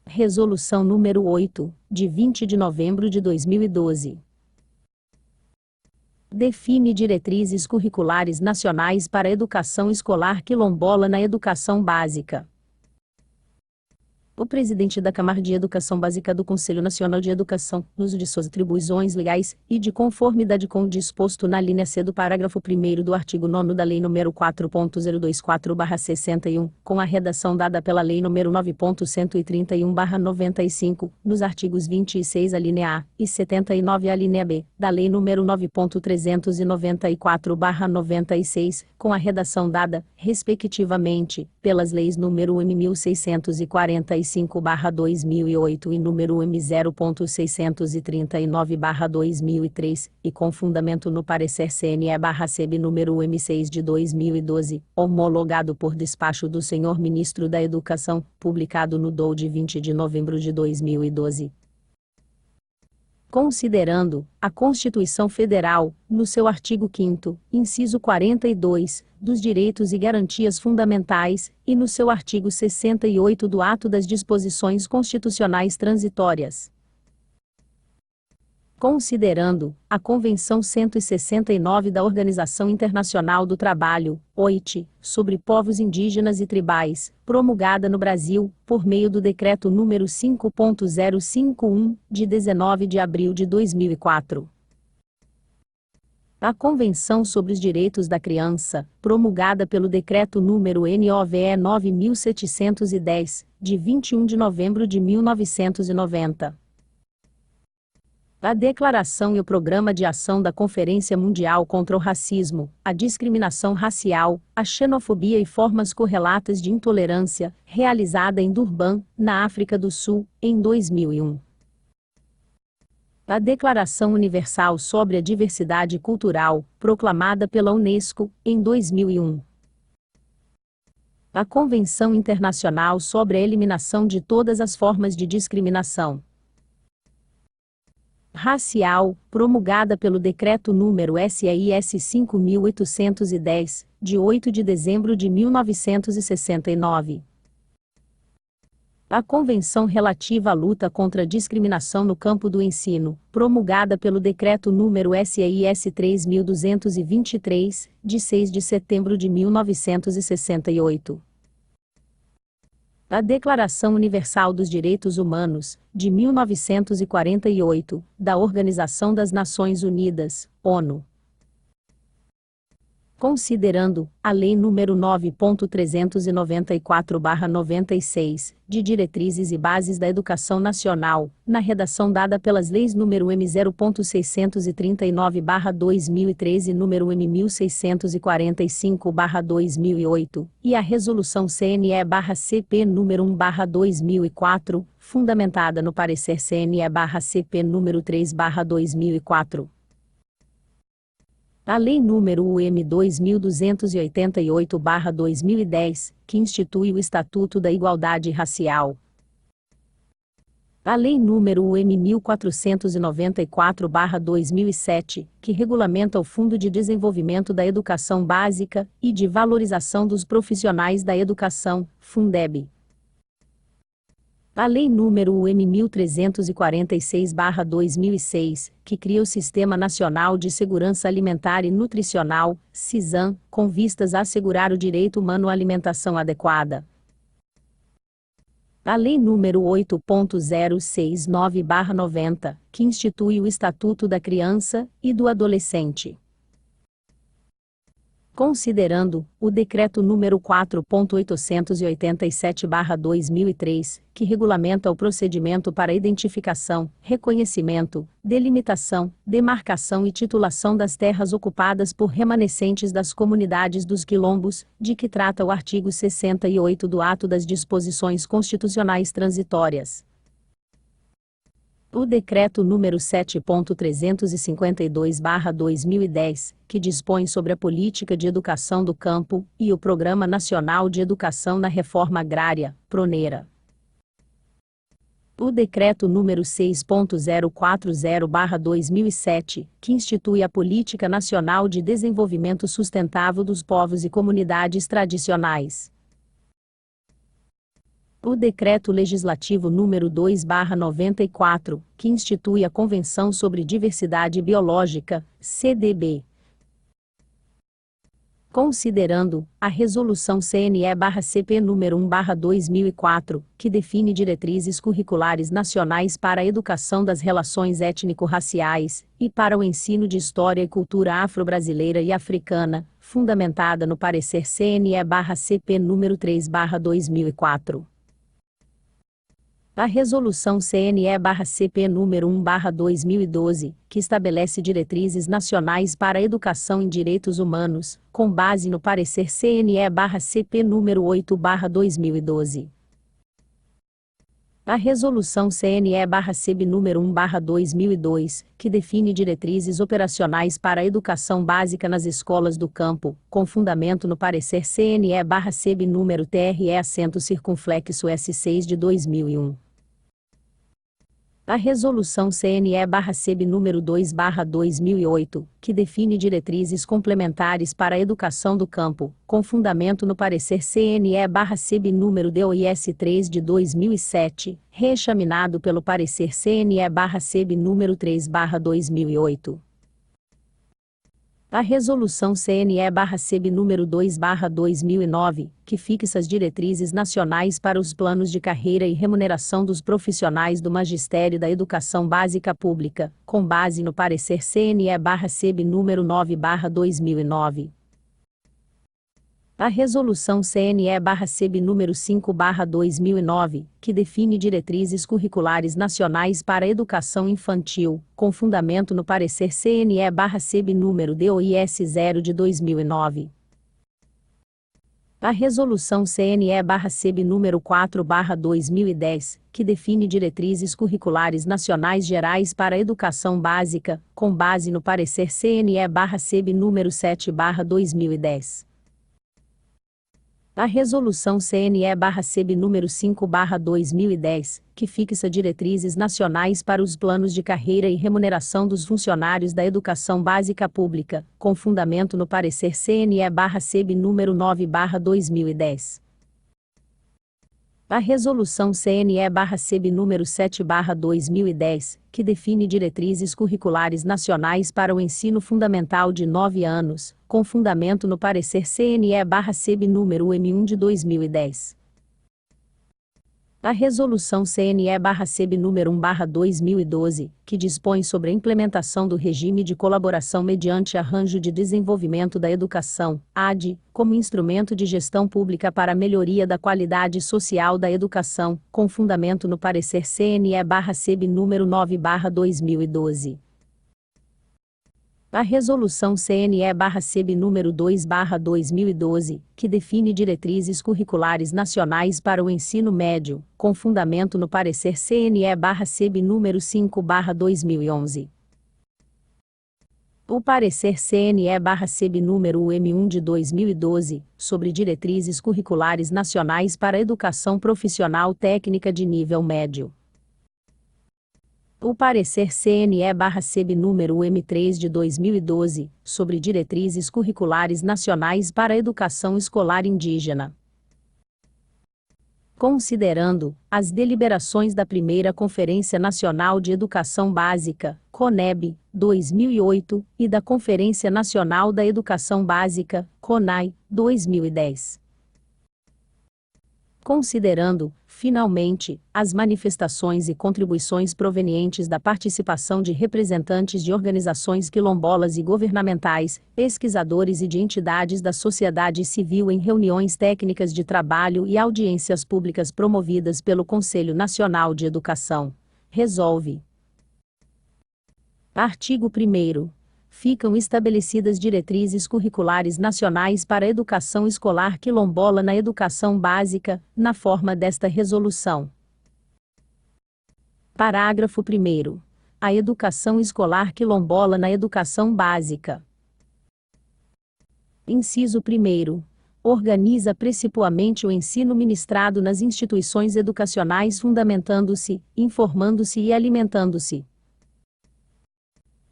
Resolução número 8, de 20 de novembro de 2012. Define diretrizes curriculares nacionais para a educação escolar quilombola na educação básica. O presidente da Câmara de Educação Básica do Conselho Nacional de Educação, no uso de suas atribuições legais, e de conformidade com o disposto na linha C do parágrafo 1º do artigo 9º da Lei nº 4.024/61, com a redação dada pela Lei nº 9.131/95, nos artigos 26 alínea A e 79 alínea B, da Lei nº 9.394/96, com a redação dada, respectivamente, pelas leis número M. 1645/2008 e número M. 0.639/2003, e com fundamento no parecer CNE/CEB número M. 6 de 2012, homologado por despacho do Senhor Ministro da Educação, publicado no DOU de 20 de novembro de 2012. Considerando a Constituição Federal, no seu artigo 5º, inciso 42, dos direitos e garantias fundamentais, e no seu artigo 68 do Ato das Disposições Constitucionais Transitórias. Considerando a Convenção 169 da Organização Internacional do Trabalho, OIT, sobre povos indígenas e tribais, promulgada no Brasil, por meio do Decreto número 5.051, de 19 de abril de 2004. A Convenção sobre os Direitos da Criança, promulgada pelo Decreto número NOVE 9710, de 21 de novembro de 1990. A Declaração e o Programa de Ação da Conferência Mundial contra o Racismo, a Discriminação Racial, a Xenofobia e Formas Correlatas de Intolerância, realizada em Durban, na África do Sul, em 2001. A Declaração Universal sobre a Diversidade Cultural, proclamada pela Unesco, em 2001. A Convenção Internacional sobre a Eliminação de Todas as Formas de Discriminação racial, promulgada pelo Decreto número SEIS 5.810, de 8 de dezembro de 1969. A Convenção relativa à luta contra a discriminação no campo do ensino, promulgada pelo Decreto número SEIS 3.223, de 6 de setembro de 1968. A Declaração Universal dos Direitos Humanos, de 1948, da Organização das Nações Unidas, ONU. Considerando a Lei nº 9.394/96, de Diretrizes e Bases da Educação Nacional, na redação dada pelas leis nº M. 0.639/2013 e nº M. 1645/2008, e a Resolução CNE/CP nº 1/2004, fundamentada no parecer CNE/CP nº 3/2004. A Lei nº UM 2288/2010, que institui o Estatuto da Igualdade Racial. A Lei nº UM 1494/2007, que regulamenta o Fundo de Desenvolvimento da Educação Básica e de Valorização dos Profissionais da Educação, Fundeb. A Lei nº UM 1346/2006, que cria o Sistema Nacional de Segurança Alimentar e Nutricional, SISAM, com vistas a assegurar o direito humano à alimentação adequada. A Lei nº 8.069/90, que institui o Estatuto da Criança e do Adolescente. Considerando o Decreto número 4.887/2003, que regulamenta o procedimento para identificação, reconhecimento, delimitação, demarcação e titulação das terras ocupadas por remanescentes das comunidades dos quilombos, de que trata o artigo 68 do Ato das Disposições Constitucionais Transitórias. O Decreto número 7.352/2010, que dispõe sobre a política de educação do campo, e o Programa Nacional de Educação na Reforma Agrária, PRONERA. O Decreto número 6.040/2007, que institui a Política Nacional de Desenvolvimento Sustentável dos Povos e Comunidades Tradicionais. O Decreto Legislativo número 2/94, que institui a Convenção sobre Diversidade Biológica, CDB. Considerando a Resolução CNE/CP nº 1/2004, que define diretrizes curriculares nacionais para a educação das relações étnico-raciais e para o ensino de história e cultura afro-brasileira e africana, fundamentada no parecer CNE/CP nº 3/2004. A Resolução CNE/CP nº 1/2012, que estabelece diretrizes nacionais para a educação em direitos humanos, com base no parecer CNE/CP nº 8/2012. A Resolução CNE/CB nº 1/2002, que define diretrizes operacionais para a educação básica nas escolas do campo, com fundamento no parecer CNE/CB número TRE-S6 de 2001. A Resolução CNE/CB nº 2/2008, que define diretrizes complementares para a educação do campo, com fundamento no parecer CNE/CB número DOIS-3 de 2007, reexaminado pelo parecer CNE/CB número 3/2008. A Resolução CNE/CB nº 2/2009, que fixa as diretrizes nacionais para os planos de carreira e remuneração dos profissionais do Magistério da Educação Básica Pública, com base no parecer CNE/CB nº 9/2009. A Resolução CNE/CB nº 5/2009, que define diretrizes curriculares nacionais para a educação infantil, com fundamento no parecer CNE/CB número DOIS-0 de 2009. A Resolução CNE/CB nº 4/2010, que define diretrizes curriculares nacionais gerais para a educação básica, com base no parecer CNE/CB número 7/2010. A Resolução CNE/CB nº 5/2010, que fixa diretrizes nacionais para os planos de carreira e remuneração dos funcionários da educação básica pública, com fundamento no parecer CNE/CB nº 9/2010. A Resolução CNE/CB nº 7/2010, que define diretrizes curriculares nacionais para o ensino fundamental de 9 anos, com fundamento no parecer CNE/CB número M1 de 2010. A Resolução CNE/CB nº 1/2012, que dispõe sobre a implementação do regime de colaboração mediante arranjo de desenvolvimento da educação, AD, como instrumento de gestão pública para a melhoria da qualidade social da educação, com fundamento no parecer CNE/CB nº 9/2012. A Resolução CNE/CB nº 2/2012, que define diretrizes curriculares nacionais para o ensino médio, com fundamento no parecer CNE/CB nº 5/2011. O parecer CNE/CB número M1 de 2012, sobre diretrizes curriculares nacionais para a educação profissional técnica de nível médio. O parecer CNE/CB número M3 de 2012, sobre diretrizes curriculares nacionais para a educação escolar indígena. Considerando as deliberações da Primeira Conferência Nacional de Educação Básica, CONEB, 2008, e da Conferência Nacional da Educação Básica, CONAI, 2010. Considerando, finalmente, as manifestações e contribuições provenientes da participação de representantes de organizações quilombolas e governamentais, pesquisadores e de entidades da sociedade civil em reuniões técnicas de trabalho e audiências públicas promovidas pelo Conselho Nacional de Educação, resolve. Artigo 1º. Ficam estabelecidas diretrizes curriculares nacionais para a educação escolar quilombola na educação básica, na forma desta resolução. Parágrafo 1º. A educação escolar quilombola na educação básica. Inciso 1º. Organiza principalmente o ensino ministrado nas instituições educacionais fundamentando-se, informando-se e alimentando-se.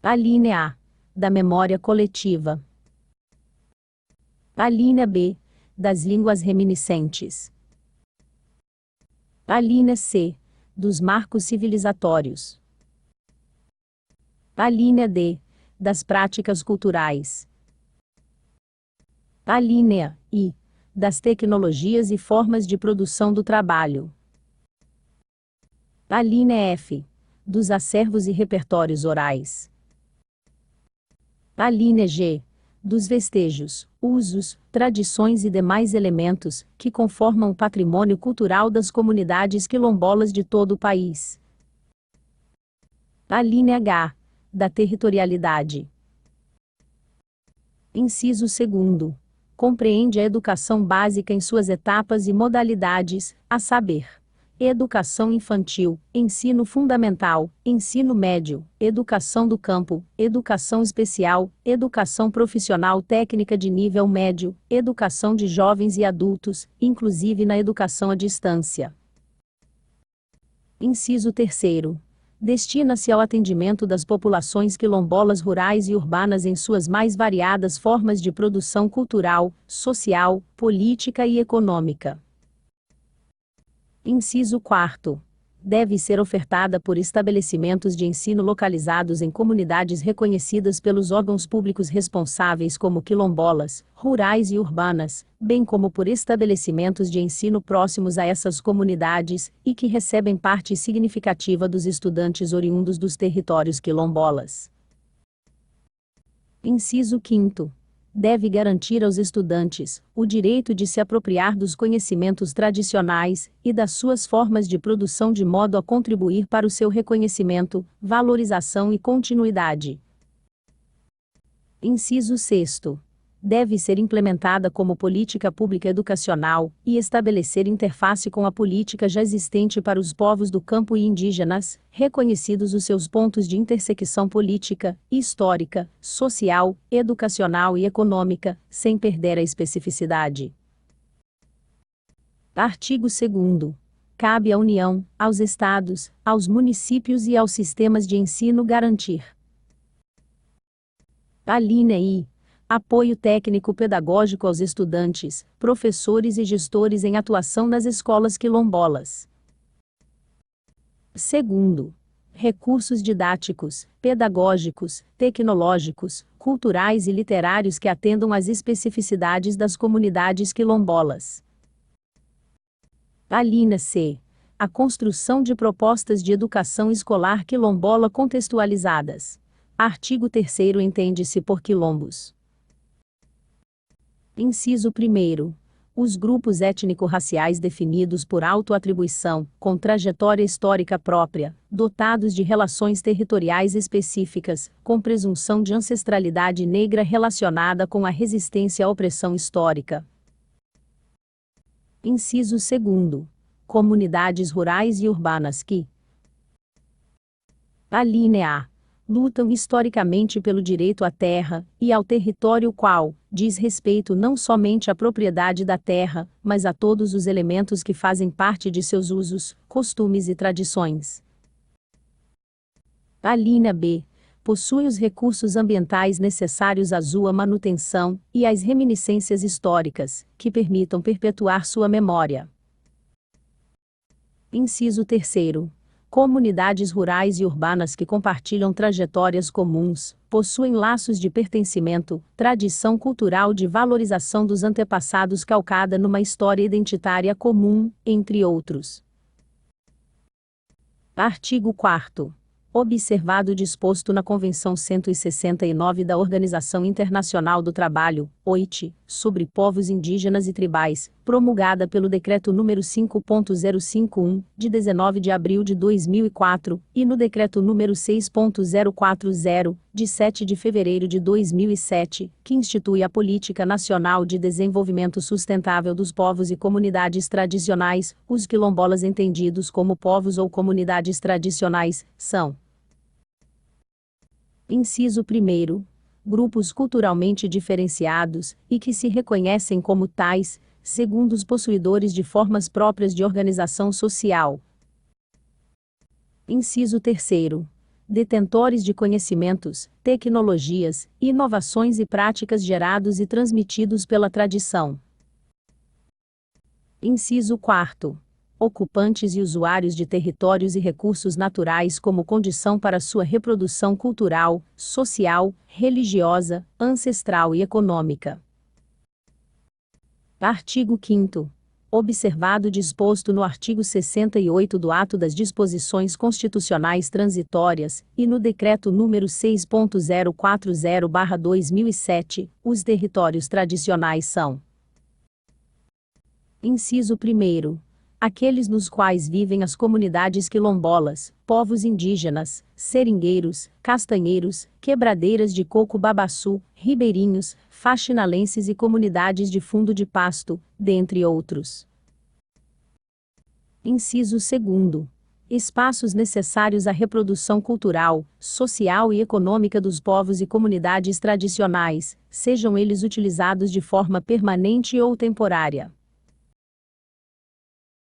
Alínea A. Da memória coletiva. Alínea B. Das línguas reminiscentes. Alínea C. Dos marcos civilizatórios. Alínea D. Das práticas culturais. Alínea I. Das tecnologias e formas de produção do trabalho. Alínea F. Dos acervos e repertórios orais. Alínea G. Dos vestígios, usos, tradições e demais elementos que conformam o patrimônio cultural das comunidades quilombolas de todo o país. Alínea H. Da territorialidade. Inciso 2º. Compreende a educação básica em suas etapas e modalidades, a saber: educação infantil, ensino fundamental, ensino médio, educação do campo, educação especial, educação profissional técnica de nível médio, educação de jovens e adultos, inclusive na educação à distância. Inciso 3º. Destina-se ao atendimento das populações quilombolas rurais e urbanas em suas mais variadas formas de produção cultural, social, política e econômica. Inciso 4º. Deve ser ofertada por estabelecimentos de ensino localizados em comunidades reconhecidas pelos órgãos públicos responsáveis como quilombolas, rurais e urbanas, bem como por estabelecimentos de ensino próximos a essas comunidades, e que recebem parte significativa dos estudantes oriundos dos territórios quilombolas. Inciso 5º. Deve garantir aos estudantes o direito de se apropriar dos conhecimentos tradicionais e das suas formas de produção de modo a contribuir para o seu reconhecimento, valorização e continuidade. Inciso 6º. Deve ser implementada como política pública educacional e estabelecer interface com a política já existente para os povos do campo e indígenas, reconhecidos os seus pontos de intersecção política, histórica, social, educacional e econômica, sem perder a especificidade. Artigo 2º. Cabe à União, aos Estados, aos municípios e aos sistemas de ensino garantir: alínea I. Apoio técnico-pedagógico aos estudantes, professores e gestores em atuação nas escolas quilombolas. 2º. Recursos didáticos, pedagógicos, tecnológicos, culturais e literários que atendam às especificidades das comunidades quilombolas. Alínea C. A construção de propostas de educação escolar quilombola contextualizadas. Artigo 3º. Entende-se por quilombos: inciso 1º. Os grupos étnico-raciais definidos por autoatribuição, com trajetória histórica própria, dotados de relações territoriais específicas, com presunção de ancestralidade negra relacionada com a resistência à opressão histórica. Inciso 2º. Comunidades rurais e urbanas que: alínea A. Lutam historicamente pelo direito à terra e ao território qual diz respeito não somente à propriedade da terra, mas a todos os elementos que fazem parte de seus usos, costumes e tradições. Alínea B. Possui os recursos ambientais necessários à sua manutenção e às reminiscências históricas, que permitam perpetuar sua memória. Inciso 3º. Comunidades rurais e urbanas que compartilham trajetórias comuns, possuem laços de pertencimento, tradição cultural de valorização dos antepassados calcada numa história identitária comum, entre outros. Artigo 4º. Observado o disposto na Convenção 169 da Organização Internacional do Trabalho, OIT, sobre povos indígenas e tribais, promulgada pelo Decreto nº 5.051, de 19 de abril de 2004, e no Decreto nº 6.040, de 7 de fevereiro de 2007, que institui a Política Nacional de Desenvolvimento Sustentável dos Povos e Comunidades Tradicionais, os quilombolas entendidos como povos ou comunidades tradicionais, são: inciso 1º. Grupos culturalmente diferenciados, e que se reconhecem como tais, segundo os possuidores de formas próprias de organização social. Inciso 3º. Detentores de conhecimentos, tecnologias, inovações e práticas gerados e transmitidos pela tradição. Inciso 4º. ocupantes e usuários de territórios e recursos naturais como condição para sua reprodução cultural, social, religiosa, ancestral e econômica. Artigo 5º. Observado o disposto no artigo 68 do Ato das Disposições Constitucionais Transitórias, e no Decreto nº 6.040/2007, os territórios tradicionais são: inciso 1º. Aqueles nos quais vivem as comunidades quilombolas, povos indígenas, seringueiros, castanheiros, quebradeiras de coco-babaçu, ribeirinhos, faxinalenses e comunidades de fundo de pasto, dentre outros. Inciso 2º. Espaços necessários à reprodução cultural, social e econômica dos povos e comunidades tradicionais, sejam eles utilizados de forma permanente ou temporária.